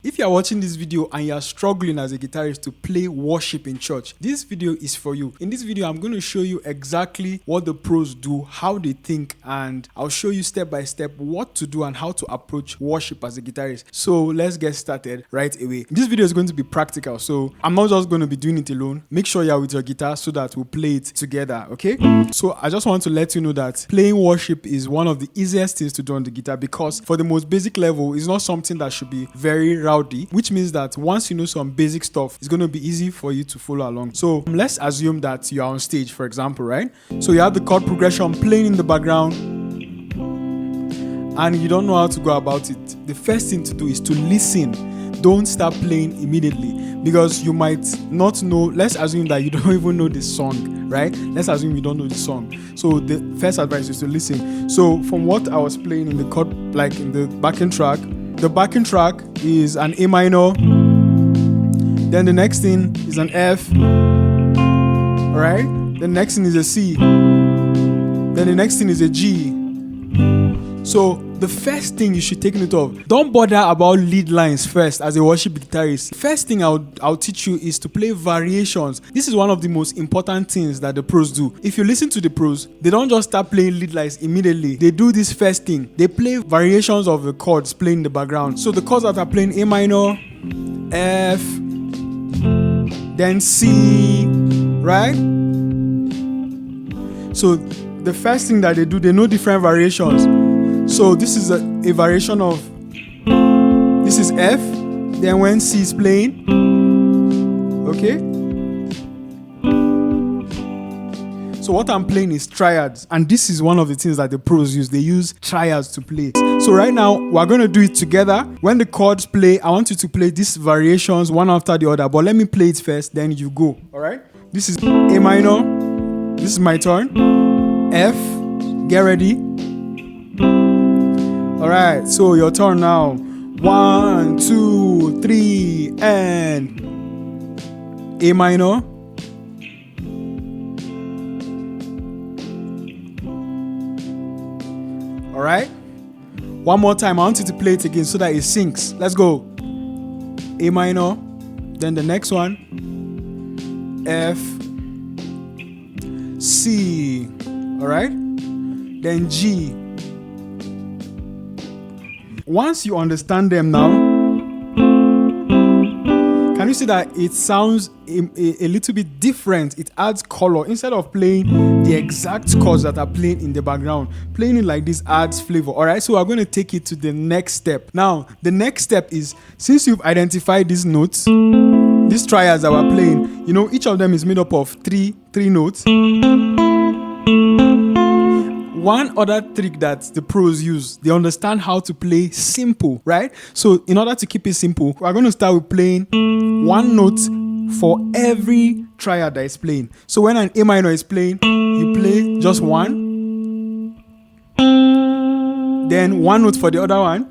If you are watching this video and you are struggling as a guitarist to play worship in church, this video is for you. In this video, I'm going to show you exactly what the pros do, how they think, and I'll show you step by step what to do and how to approach worship as a guitarist. So let's get started right away. This video is going to be practical, so I'm not just going to be doing it alone. Make sure you're with your guitar so that we'll play it together, okay? So I just want to let you know that playing worship is one of the easiest things to do on the guitar, because for the most basic level, it's not something that should be very rowdy, which means that once you know some basic stuff, it's going to be easy for you to follow along. So let's assume that you are on stage, for example, right? So you have the chord progression playing in the background and you don't know how to go about it. The first thing to do is to listen. Don't start playing immediately, because you might not know. Let's assume that you don't even know the song, right? Let's assume you don't know the song. So the first advice is to listen. So from what I was playing in the chord, like in the backing track, the backing track is an A minor, then the next thing is an F, alright? The next thing is a C, then the next thing is a G. So the first thing you should take note of, don't bother about lead lines first as a worship guitarist. First thing I'll teach you is to play variations. This is one of the most important things that the pros do. If you listen to the pros, they don't just start playing lead lines immediately. They do this first thing. They play variations of the chords playing in the background. So the chords that are playing A minor, F, then C, right? So the first thing that they do, they know different variations. So this is a variation of, this is F, then when C is playing, okay? So what I'm playing is triads, and this is one of the things that the pros use. They use triads to play. So right now, we're going to do it together. When the chords play, I want you to play these variations one after the other, but let me play it first, then you go, all right? This is A minor, this is my turn, F, get ready. Alright, so your turn now. 1, 2, 3, and A minor. Alright, one more time. I want you to play it again so that it syncs. Let's go. A minor, then the next one, F, C, alright, then G. Once you understand them now, can you see that it sounds a little bit different? It adds color. Instead of playing the exact chords that are playing in the background, playing it like this adds flavor. All right, so we're going to take it to the next step. Now, the next step is, since you've identified these notes, these triads that we're playing, you know, each of them is made up of three notes. One other trick that the pros use, they understand how to play simple, right? So in order to keep it simple, we're going to start with playing one note for every triad that is playing. So when an A minor is playing, you play just one, then one note for the other one,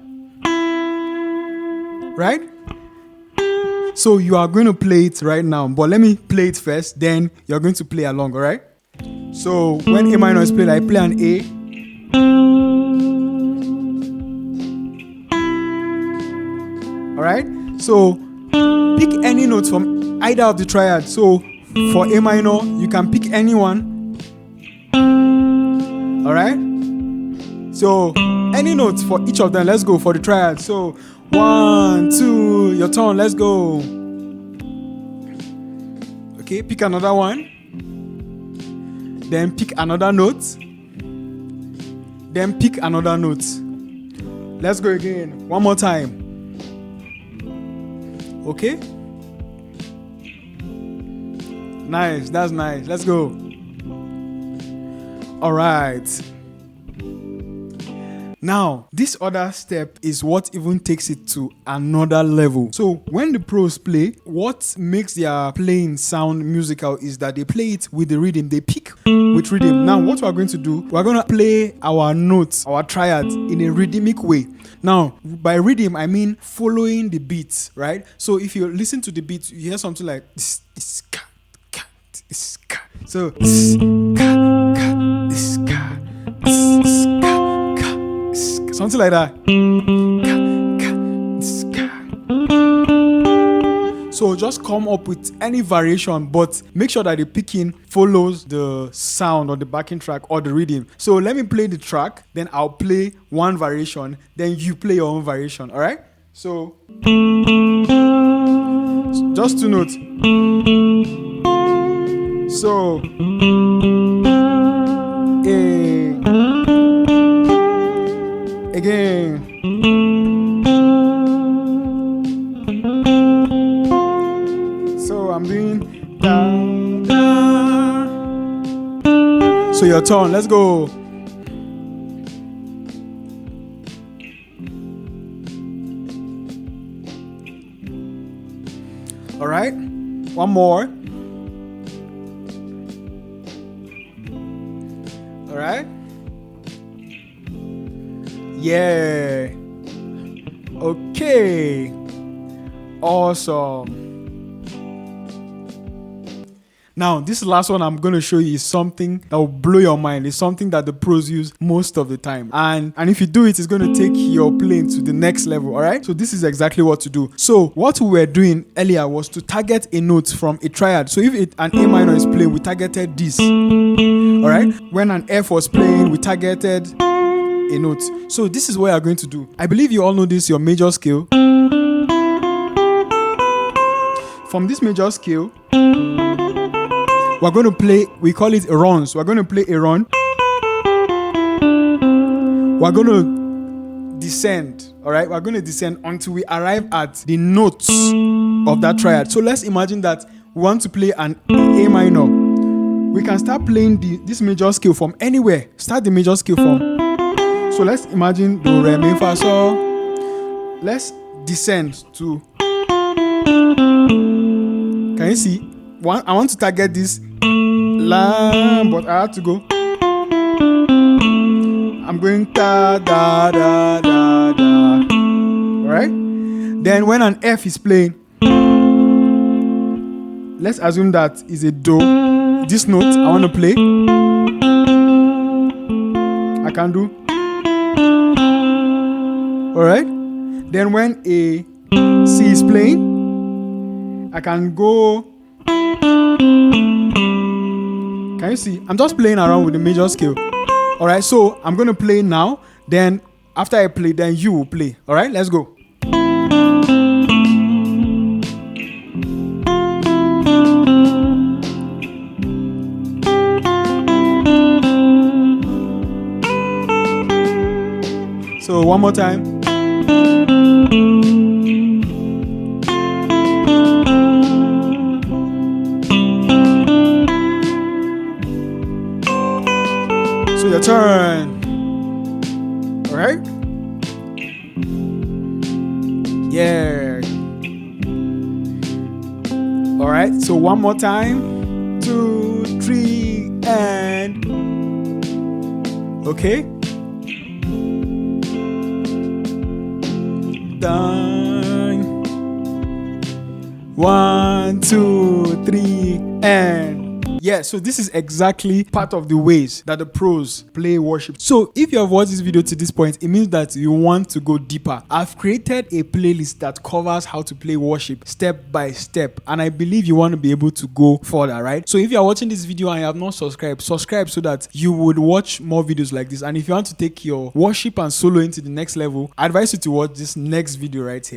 right? So you are going to play it right now, but let me play it first, then you're going to play along, all right? So when A minor is played, I play an A. Alright? So pick any note from either of the triads. So for A minor, you can pick any one. Alright? So any notes for each of them. Let's go for the triad. So 1, 2, your turn, let's go. Okay, pick another one. Then pick another note. Then pick another note. Let's go again. One more time. Okay? Nice. That's nice. Let's go. All right. Now, this other step is what even takes it to another level. So when the pros play, what makes their playing sound musical is that they play it with the rhythm. They pick with rhythm. Now, what we're going to do, we're going to play our notes, our triads in a rhythmic way. Now, by rhythm, I mean following the beats, right? So if you listen to the beats, you hear something like this, so something like that. So just come up with any variation, but make sure that the picking follows the sound or the backing track or the rhythm. So let me play the track, then I'll play one variation, then you play your own variation. All right? So just 2 notes. So again. So I'm doing da, da. So your turn. Let's go. All right. One more. All right. Yeah. Okay. Awesome. Now, this last one I'm going to show you is something that will blow your mind. It's something that the pros use most of the time. And if you do it, it's going to take your playing to the next level, all right? So this is exactly what to do. So what we were doing earlier was to target a note from a triad. So if an A minor is playing, we targeted this, all right? When an F was playing, we targeted a note. So this is what you're going to do. I believe you all know this, your major scale. From this major scale, we're going to play, we call it runs. We're going to play a run. We're going to descend, all right? We're going to descend until we arrive at the notes of that triad. So let's imagine that we want to play an A minor. We can start playing this major scale from anywhere. Start the major scale from. So let's imagine do, re, mi, fa, sol. Let's descend to. Can you see? I want to target this la, but I have to go. I'm going da da da da da. Alright? Then when an F is playing, let's assume that is a do. This note I want to play. I can do. Alright? Then when a C is playing, I can go. Can you see? I'm just playing around with the major scale. Alright, so I'm going to play now. Then after I play, then you will play. Alright, let's go. So one more time. So your turn. All right? Yeah. All right. So one more time. 2, 3, and okay. Done. 1, 2, 3, and yeah, so this is exactly part of the ways that the pros play worship. So if you have watched this video to this point, it means that you want to go deeper. I've created a playlist that covers how to play worship step by step, and I believe you want to be able to go further, right? So if you are watching this video and you have not subscribed, subscribe so that you would watch more videos like this. And if you want to take your worship and solo into the next level, I advise you to watch this next video right here.